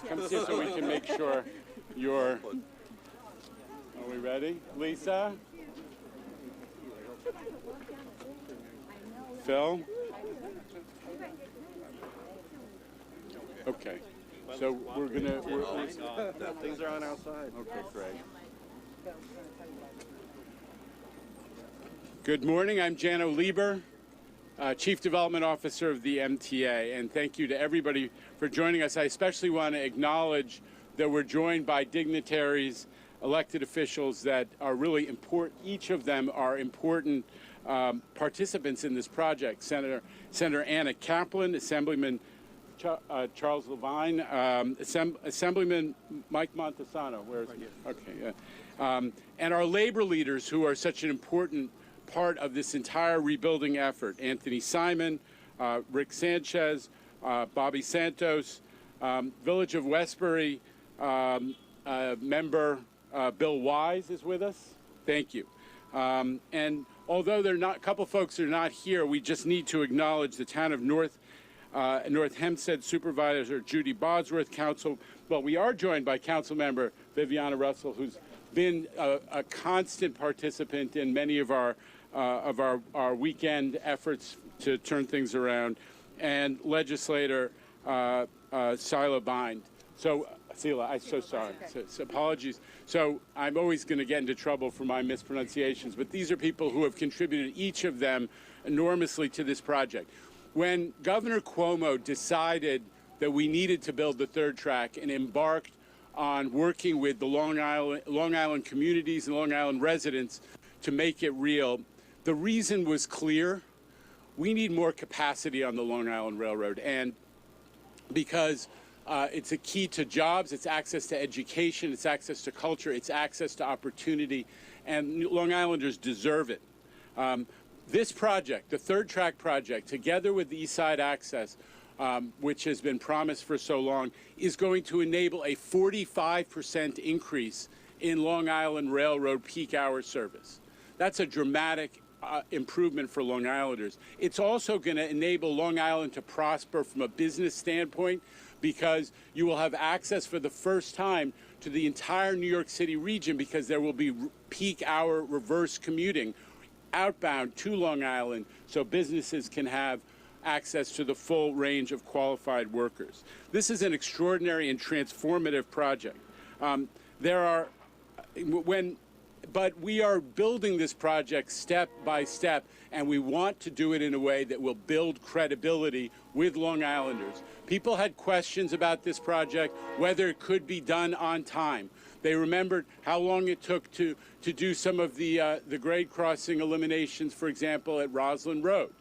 Come sit so we can make sure you're... Are we ready? Lisa? Phil? Okay. So we're going to... Things are on outside. Okay, great. Good morning. I'm Jano Lieber, Chief Development Officer of the MTA, and thank you to everybody for joining us. I especially want to acknowledge that we're joined by dignitaries, elected officials that are really important. Each of them are important participants in this project. Senator Anna Kaplan, Assemblyman Charles Levine, Assemblyman Mike Montesano. Where is he? Okay, and our labor leaders who are such an important part of this entire rebuilding effort. Anthony Simon, Rick Sanchez, Bobby Santos, Village of Westbury member Bill Wise is with us. Thank you. And although a couple folks are not here, we just need to acknowledge the town of North Hempstead Supervisor Judy Bosworth, we are joined by Council Member Viviana Russell, who's been a constant participant in many of our weekend efforts to turn things around, and legislator Sila Bind. So, Sila, I'm so sorry. Okay. So apologies. So I'm always going to get into trouble for my mispronunciations, but these are people who have contributed, each of them, enormously to this project. When Governor Cuomo decided that we needed to build the third track and embarked on working with the Long Island communities and Long Island residents to make it real, the reason was clear. We need more capacity on the Long Island Railroad, and because it's a key to jobs, it's access to education, it's access to culture, it's access to opportunity, and Long Islanders deserve it. This project, the third track project, together with the East Side Access, which has been promised for so long, is going to enable a 45% increase in Long Island Railroad peak hour service. That's a dramatic improvement for Long Islanders. It's also going to enable Long Island to prosper from a business standpoint, because you will have access for the first time to the entire New York City region, because there will be peak hour reverse commuting outbound to Long Island, so businesses can have access to the full range of qualified workers. This is an extraordinary and transformative project. But we are building this project step by step, and we want to do it in a way that will build credibility with Long Islanders. People had questions about this project, whether it could be done on time. They remembered how long it took to do some of the grade crossing eliminations, for example, at Roslyn Road.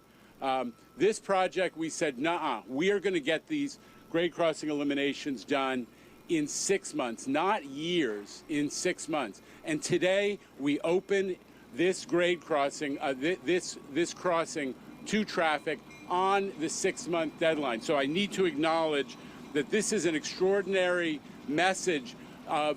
This project, we said, nuh-uh, we are going to get these grade crossing eliminations done in 6 months, not years, in 6 months. And today we open this grade crossing, this crossing to traffic on the 6-month deadline. So I need to acknowledge that this is an extraordinary message of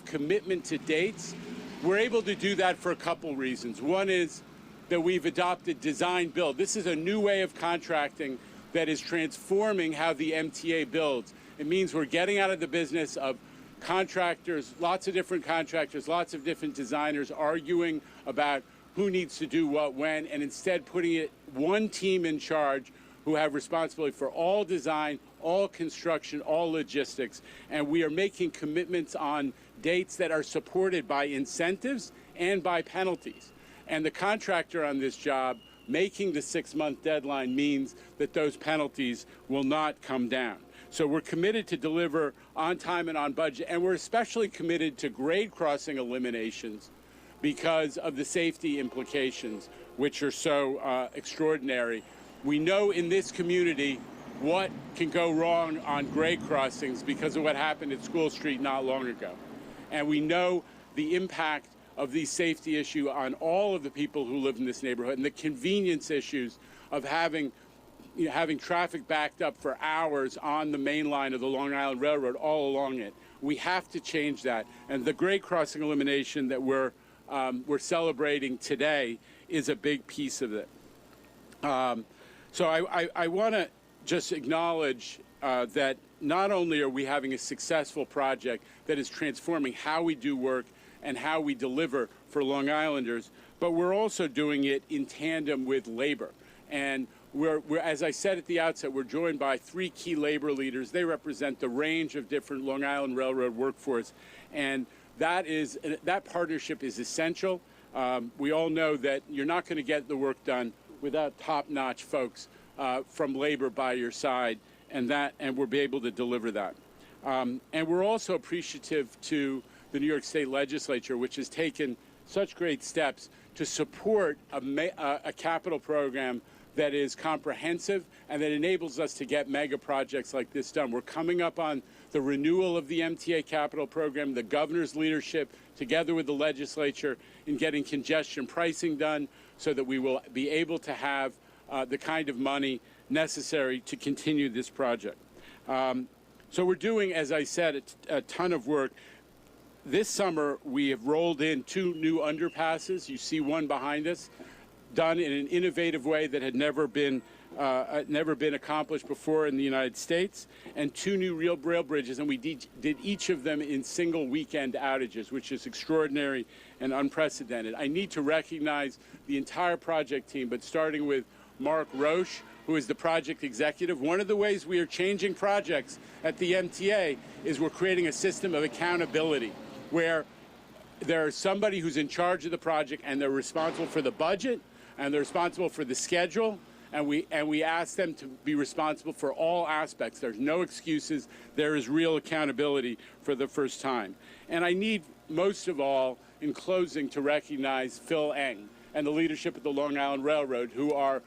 commitment to dates. We're able to do that for a couple reasons. One is that we've adopted design build. This is a new way of contracting that is transforming how the MTA builds. It means we're getting out of the business of contractors, lots of different contractors, lots of different designers arguing about who needs to do what when, and instead putting it one team in charge who have responsibility for all design, all construction, all logistics. And we are making commitments on dates that are supported by incentives and by penalties. And the contractor on this job making the 6-month deadline means that those penalties will not come down. So we're committed to deliver on time and on budget, and we're especially committed to grade crossing eliminations because of the safety implications, which are so extraordinary. We know in this community what can go wrong on grade crossings because of what happened at School Street not long ago. And we know the impact of these safety issues on all of the people who live in this neighborhood, and the convenience issues of having traffic backed up for hours on the main line of the Long Island Railroad all along it. We have to change that. And the grade crossing elimination that we're celebrating today is a big piece of it. So I want to just acknowledge that not only are we having a successful project that is transforming how we do work and how we deliver for Long Islanders, but we're also doing it in tandem with labor. And we're, as I said at the outset, we're joined by 3 key labor leaders. They represent the range of different Long Island Railroad workforce, and that partnership is essential. We all know that you're not going to get the work done without top-notch folks from labor by your side, and we'll be able to deliver that. And we're also appreciative to the New York State Legislature, which has taken such great steps to support a capital program that is comprehensive and that enables us to get mega projects like this done. We're coming up on the renewal of the MTA capital program, the governor's leadership, together with the legislature, in getting congestion pricing done so that we will be able to have the kind of money necessary to continue this project. So we're doing, as I said, a ton of work. This summer, we have rolled in 2 new underpasses. You see one behind us, done in an innovative way that had never been accomplished before in the United States, and 2 new rail bridges, and we did each of them in single weekend outages, which is extraordinary and unprecedented. I need to recognize the entire project team, but starting with Mark Roche, who is the project executive. One of the ways we are changing projects at the MTA is we're creating a system of accountability, where there's somebody who's in charge of the project, and they're responsible for the budget, and they're responsible for the schedule, and we ask them to be responsible for all aspects. There's no excuses. There is real accountability for the first time. And I need, most of all, in closing, to recognize Phil Eng and the leadership of the Long Island Railroad, who are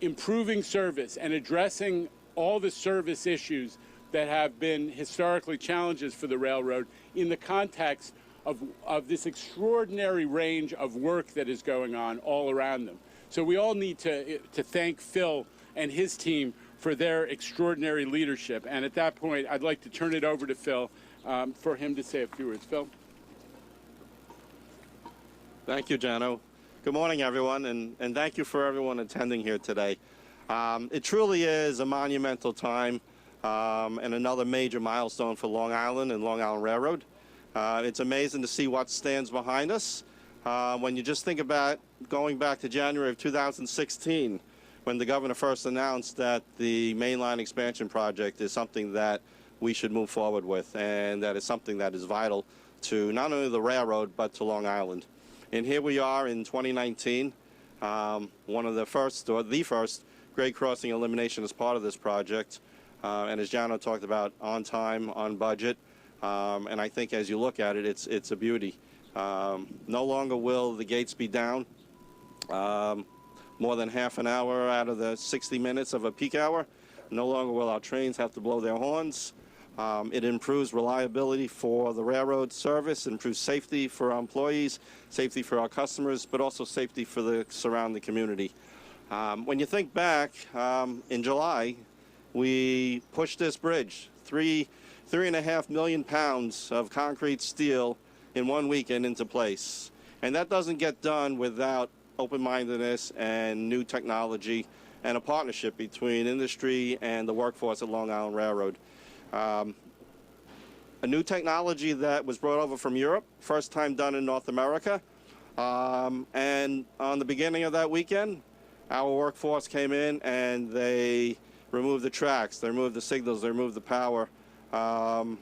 improving service and addressing all the service issues that have been historically challenges for the railroad in the context of this extraordinary range of work that is going on all around them. So we all need to thank Phil and his team for their extraordinary leadership. And at that point, I'd like to turn it over to Phil for him to say a few words. Phil? Thank you, Jano. Good morning, everyone, and thank you for everyone attending here today. It truly is a monumental time and another major milestone for Long Island and Long Island Railroad. It's amazing to see what stands behind us. When you just think about going back to January of 2016, when the governor first announced that the mainline expansion project is something that we should move forward with, and that is something that is vital to not only the railroad, but to Long Island. And here we are in 2019, one of the first, or the first, grade crossing elimination as part of this project. And as Jano talked about, on time, on budget. And I think as you look at it, it's a beauty. No longer will the gates be down more than half an hour out of the 60 minutes of a peak hour. No longer will our trains have to blow their horns. It improves reliability for the railroad service, it improves safety for our employees, safety for our customers, but also safety for the surrounding community. When you think back, in July, we pushed this bridge, 3.5 million pounds of concrete steel in one weekend into place. And that doesn't get done without open-mindedness and new technology and a partnership between industry and the workforce at Long Island Railroad. A new technology that was brought over from Europe, first time done in North America. And on the beginning of that weekend, our workforce came in and they removed the tracks, they removed the signals, they removed the power, allowing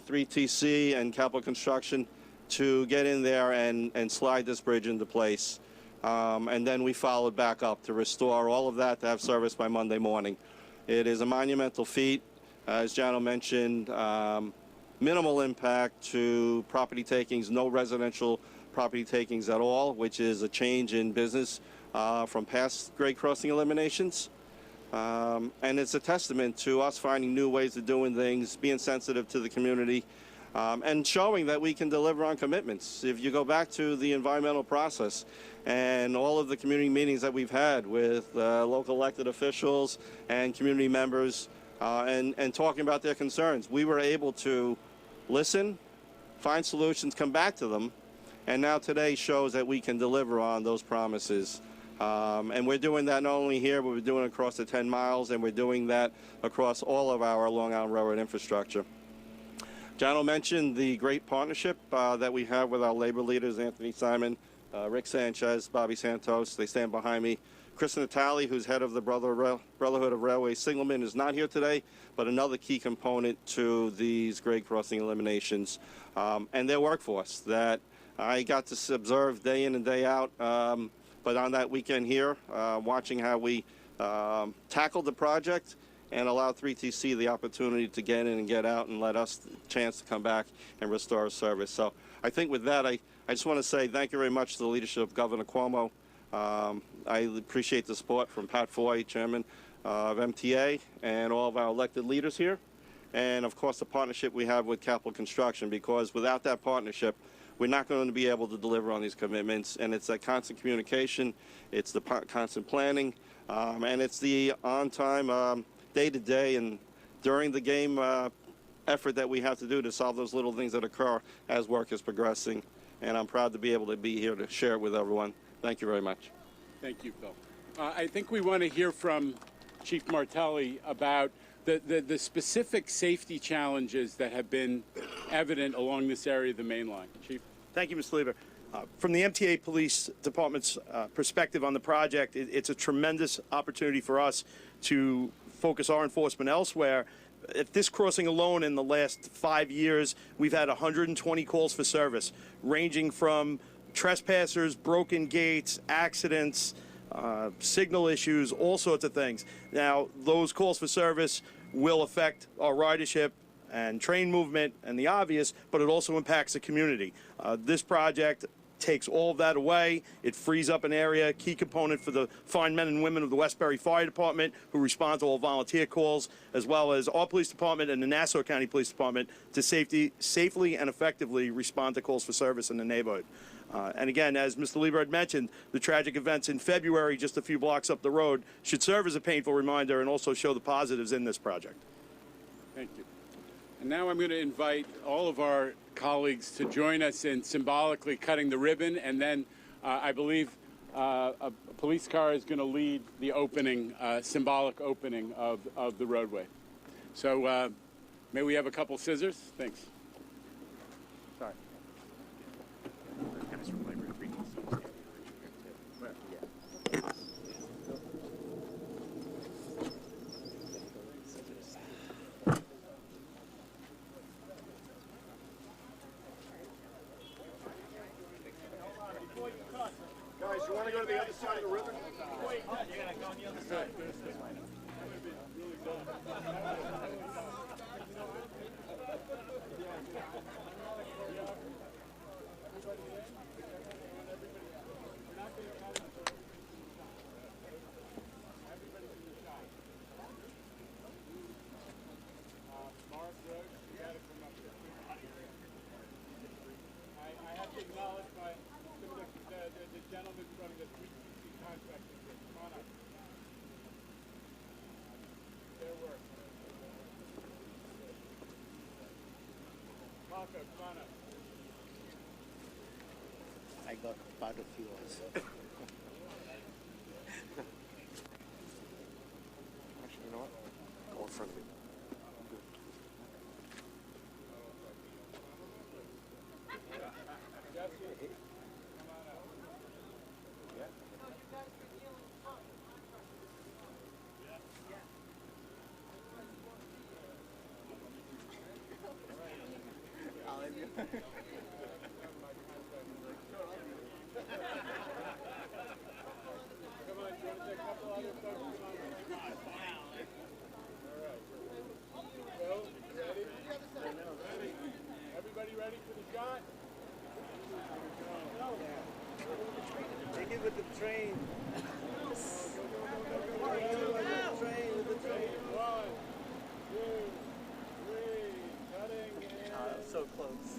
3TC and Capital Construction to get in there and slide this bridge into place. And then we followed back up to restore all of that to have service by Monday morning. It is a monumental feat. As Jano mentioned, minimal impact to property takings, no residential property takings at all, which is a change in business from past grade crossing eliminations. And it's a testament to us finding new ways of doing things, being sensitive to the community, and showing that we can deliver on commitments. If you go back to the environmental process and all of the community meetings that we've had with local elected officials and community members, and talking about their concerns, we were able to listen, find solutions, come back to them, and now today shows that we can deliver on those promises. And we're doing that not only here, but we're doing it across the 10 miles, and we're doing that across all of our Long Island Railroad infrastructure. John mentioned the great partnership that we have with our labor leaders, Anthony Simon, Rick Sanchez, Bobby Santos. They stand behind me. Chris Natale, who's head of the Brotherhood of Railway Signalmen, is not here today, but another key component to these grade crossing eliminations and their workforce that I got to observe day in and day out. But on that weekend here, watching how we tackled the project and allowed 3TC the opportunity to get in and get out and let us the chance to come back and restore our service. So I think with that, I just want to say thank you very much to the leadership of Governor Cuomo. I appreciate the support from Pat Foy, Chairman of MTA, and all of our elected leaders here. And of course, the partnership we have with Capital Construction, because without that partnership, we're not going to be able to deliver on these commitments. And it's that constant communication, it's the constant planning, and it's the on-time, day-to-day and during the game effort that we have to do to solve those little things that occur as work is progressing. And I'm proud to be able to be here to share it with everyone. Thank you very much. Thank you, Phil. I think we want to hear from Chief Martelli about the specific safety challenges that have been evident along this area of the main line. Chief. Thank you, Mr. Lieber. From the MTA Police Department's perspective on the project, it's a tremendous opportunity for us to focus our enforcement elsewhere. At this crossing alone in the last 5 years, we've had 120 calls for service, ranging from trespassers, broken gates, accidents, signal issues, all sorts of things. Now, those calls for service will affect our ridership and train movement and the obvious, but it also impacts the community. This project takes all of that away. It frees up an area, key component for the fine men and women of the Westbury Fire Department who respond to all volunteer calls, as well as our police department and the Nassau County Police Department to safely and effectively respond to calls for service in the neighborhood. And again, as Mr. Lieber had mentioned, the tragic events in February, just a few blocks up the road, should serve as a painful reminder and also show the positives in this project. Thank you. And now I'm going to invite all of our colleagues to join us in symbolically cutting the ribbon, and then I believe a police car is going to lead the opening, symbolic opening of the roadway. So may we have a couple scissors? Thanks. Sorry. Guys, you want to go to the other side of the river? Wait, you're going to go on the other side. I have to acknowledge the gentleman from the 3TC contracting group. Come on up. Their work. Marco, come on up. I got part of yours. Actually, you know what? Go in front of me. Everybody ready for the shot? Take it with the train. One, two, three, cutting and... So close.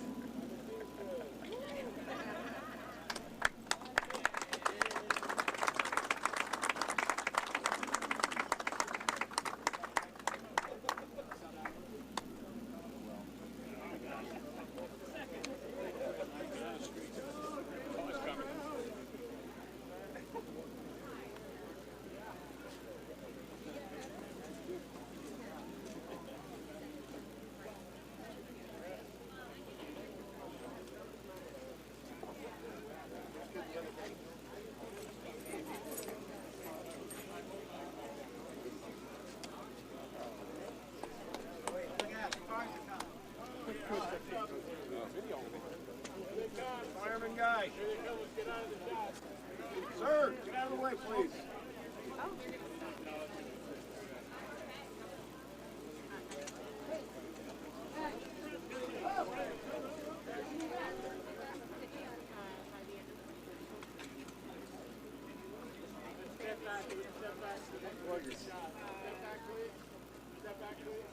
back, please. Step back, please. Step back, please. Step back, please.